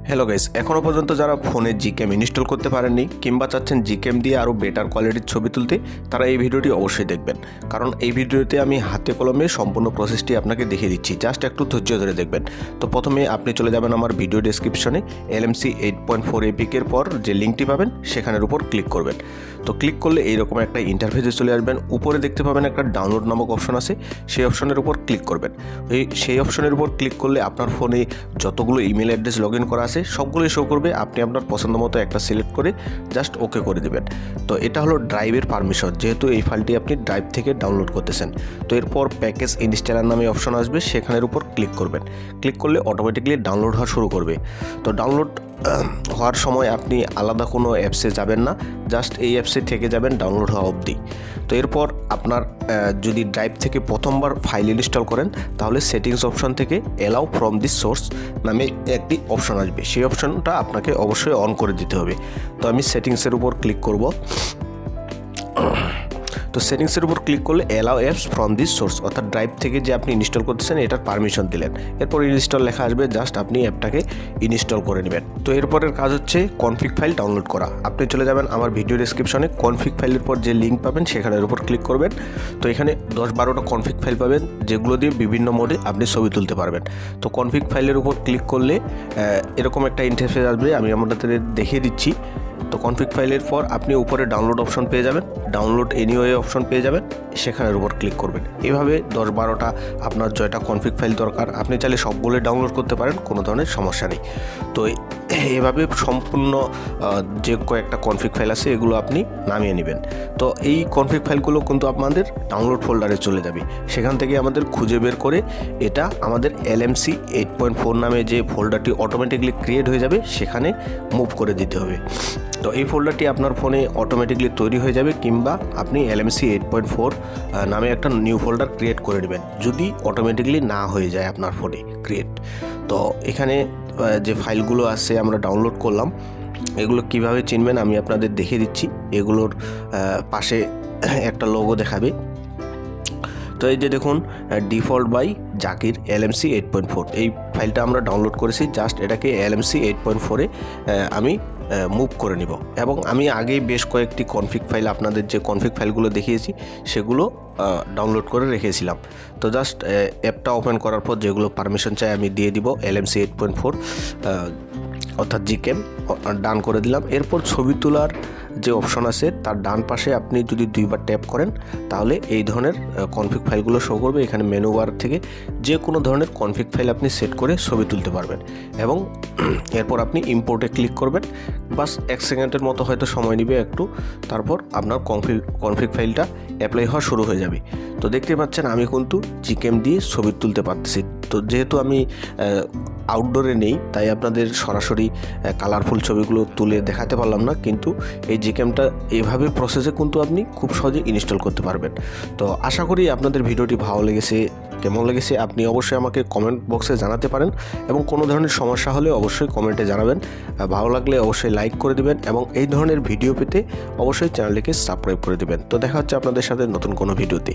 Hello guys, এখনও পর্যন্ত যারা ফোনে জিক্যাম ইনস্টল করতে পারেননি কিংবা চাচ্ছেন জিক্যাম দিয়ে আরও বেটার কোয়ালিটির ছবি তুলতে, তারা এই ভিডিওটি অবশ্যই দেখবেন। কারণ এই ভিডিওতে আমি হাতে কলমে সম্পূর্ণ প্রসেসটি আপনাকে দেখিয়ে দিচ্ছি, জাস্ট একটু ধৈর্য ধরে দেখবেন। তো প্রথমে আপনি চলে যাবেন আমার ভিডিও ডেসক্রিপশনে, LMC 8.4 এপিকের পর যে লিঙ্কটি পাবেন সেখানের উপর ক্লিক করবেন। তো ক্লিক করলে এইরকম একটা ইন্টারফেসে চলে আসবেন। উপরে দেখতে পাবেন একটা ডাউনলোড নামক অপশন আছে, সেই অপশনের উপর ক্লিক করবেন। সেই অপশনের উপর ক্লিক করলে আপনার ফোনে যতগুলো ইমেল অ্যাড্রেস লগ ইন করা আছে সবগুলোই শো করবে। আপনি আপনার পছন্দ মতো একটা সিলেক্ট করে জাস্ট ওকে করে দেবেন। তো এটা হলো ড্রাইভের পারমিশন, যেহেতু এই ফাইলটি আপনি ড্রাইভ থেকে ডাউনলোড করতেছেন। তো এরপর প্যাকেজ ইনস্টলার নামে অপশন আসবে, সেখানের উপর ক্লিক করবেন। ক্লিক করলে অটোমেটিকলি ডাউনলোড হওয়া শুরু করবে। তো ডাউনলোড হওয়ার সময় আপনি আলাদা কোনো অ্যাপসে যাবেন না, জাস্ট এই অ্যাপসে থেকে যাবেন ডাউনলোড হওয়া অবধি। তো এরপর আপনার যদি ড্রাইভ থেকে প্রথমবার ফাইল ইনস্টল করেন তাহলে সেটিংস অপশন থেকে অ্যালাউ ফ্রম দিস সোর্স নামে একটি অপশন আসবে, সেই অপশনটা আপনাকে অবশ্যই অন করে দিতে হবে। তো আমি সেটিংসের উপর ক্লিক করব। তো সেটিংসের উপর ক্লিক করলে allow apps from this source, অর্থাৎ ড্রাইভ থেকে যে আপনি ইনস্টল করতেছেন এটার পারমিশন দিলেন। এরপর ইনস্টল লেখা আসবে, জাস্ট আপনি অ্যাপটাকে ইনস্টল করে নেবেন। তো এরপরের কাজ হচ্ছে কনফিগ ফাইল ডাউনলোড করা। আপনি চলে যাবেন আমার ভিডিও ডেসক্রিপশনে, কনফিগ ফাইলের পর যে লিঙ্ক পাবেন সেখানের উপর ক্লিক করবেন। তো এখানে 10-12টা কনফিগ ফাইল পাবেন, যেগুলো দিয়ে বিভিন্ন মোডে আপনি ছবি তুলতে পারবেন। তো কনফিগ ফাইলের উপর ক্লিক করলে এরকম একটা ইন্টারফেস আসবে, আমি আপনাদের দেখিয়ে দিচ্ছি। তো কনফিগ ফাইলের পর আপনি উপরে ডাউনলোড অপশন পেয়ে যাবেন, ডাউনলোড এনিওয়ে অপশন পেয়ে যাবেন, সেখানের উপর ক্লিক করবেন। এভাবে 10-12টা আপনার জয়টা কনফিগ ফাইল দরকার, আপনি চাইলে সবগুলো ডাউনলোড করতে পারেন, কোনো ধরনের সমস্যা নেই। তো এভাবে সম্পূর্ণ যে কয়েকটা কনফিগ ফাইল আছে এগুলো আপনি নামিয়ে নেবেন। তো এই কনফিগ ফাইলগুলো কিন্তু আপনাদের ডাউনলোড ফোল্ডারে চলে যাবে, সেখান থেকে আমাদের খুঁজে বের করে এটা আমাদের LMC 8.4 নামে যে ফোল্ডারটি অটোমেটিকলি ক্রিয়েট হয়ে যাবে সেখানে মুভ করে দিতে হবে। তো এই ফোল্ডারটি আপনার ফোনে অটোমেটিকলি তৈরি হয়ে যাবে, কিংবা আপনি LMC 8.4 নামে একটা নিউ ফোল্ডার ক্রিয়েট করে নেবেন যদি অটোমেটিকলি না হয়ে যায় আপনার ফোনে ক্রিয়েট। তো এখানে যে ফাইলগুলো আছে আমরা ডাউনলোড করলাম, এগুলো কিভাবে চিনবেন আমি আপনাদের দেখিয়ে দিচ্ছি। এগুলোর পাশে একটা লোগো দেখাবে। তো এই যে দেখুন, ডিফল্ট বাই জাকির LMC 8.4, এই ফাইলটা আমরা ডাউনলোড করেছি। জাস্ট এটাকে LMC 8.4-এ আমি মুভ করে নিব। এবং আমি আগেই বেশ কয়েকটি কনফিগ ফাইল, আপনাদের যে কনফিগ ফাইলগুলো দেখিয়েছি সেগুলো ডাউনলোড করে রেখেছিলাম। তো জাস্ট অ্যাপটা ওপেন করার পর যেগুলো পারমিশন চাই আমি দিয়ে দিব। LMC 8.4 অর্থাৎ জিক্যাম ডান করে দিলাম। এরপর ছবি তোলার যে অপশন আছে তার ডান পাশে আপনি যদি 2বার ট্যাপ করেন তাহলে এই ধরনের কনফিগ ফাইলগুলো শো করবে। এখানে মেনু বার থেকে যে কোনো ধরনের কনফিগ ফাইল আপনি সেট করে ছবি তুলতে পারবেন। এবং এরপর আপনি ইম্পোর্টে ক্লিক করবেন, বাস 1 সেকেন্ডের মতো হয়তো সময় নেবে একটু, তারপর আপনার কনফিগ ফাইলটা অ্যাপ্লাই হওয়া শুরু হয়ে যাবে। তো দেখতে পাচ্ছেন আমি কিন্তু জিক্যাম দিয়ে ছবি তুলতে পারতেছি। তো যেহেতু আমি আউটডোরে নেই তাই আপনাদের সরাসরি কালারফুল ছবিগুলো তুলে দেখাতে পারলাম না, কিন্তু এই জিক্যামটা এইভাবে প্রসেসে কিন্তু আপনি খুব সহজে ইনস্টল করতে পারবেন। তো আশা করি আপনাদের ভিডিওটি ভালো লেগেছে। কেমন লেগেছে আপনি অবশ্যই আমাকে কমেন্ট বক্সে জানাতে পারেন, এবং কোনো ধরনের সমস্যা হলে অবশ্যই কমেন্টে জানাবেন। ভালো লাগলে অবশ্যই লাইক করে দেবেন, এবং এই ধরনের ভিডিও পেতে অবশ্যই চ্যানেলটিকে সাবস্ক্রাইব করে দেবেন। তো দেখা হচ্ছে আপনাদের সাথে নতুন কোনো ভিডিওতে।